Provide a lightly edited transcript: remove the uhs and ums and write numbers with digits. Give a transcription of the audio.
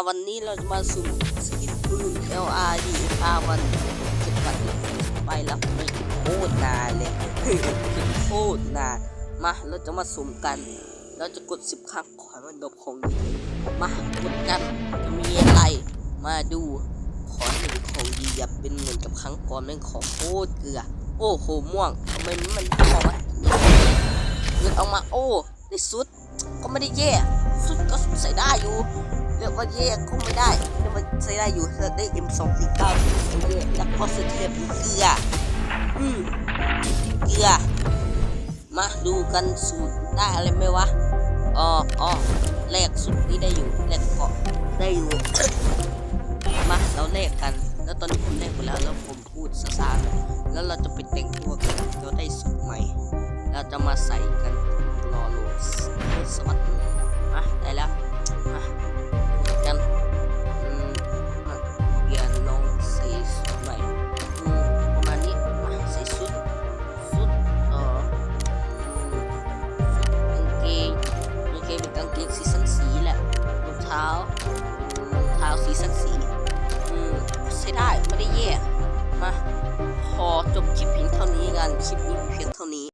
วันนี้เราจะมาสุ่มสกินปืน LRD 5 วัน7 วันไปแล้วไม่โคตรนานเลยโคตรนานมาเราจะมาสุ่มกันเราจะกด10 ครั้งขอให้มันดบของดีมากดกันจะมีอะไรมาดูขอให้เป็นของดีอย่าเป็นเหมือนกับครั้งก่อนเป็นของโคตรเกลือโอ้โหม่วงทำไมมันออกมาเลือดออกมาโอ้ในสุดก็ไม่ได้แย่สุดก็ใส่ได้อยู่เรียกว่าแย่ก็ไม่ได้เรียกว่าใช้ได้อยู่เธอได้ M249 แล้วก็เสถียรเป็นเกลือเกลือมาดูกันสูตรได้อะไรไหมวะอ๋อแลกสุดนี้ได้อยู่แลกเกาะได้อยู่ มาเราแลกกันแล้วตอนนี้ผมแลกไปแล้วผมพูดซาๆแล้วเราจะไปแต่งตัวกันเราได้สุดใหม่เราจะมาใส่กันรอโหลดสวัสดีได้แล้วมากันเปลี่ยนลองใส่สุดใหม่ประมาณนี้ใส่สุดกางเกงเป็นกางเกงสีสันสีแหละรองเท้าสีสันสีใช้ได้ไม่ได้แย่มาพอจบคลิปเพียงเท่านี้กันคลิปนี้เพียงเท่านี้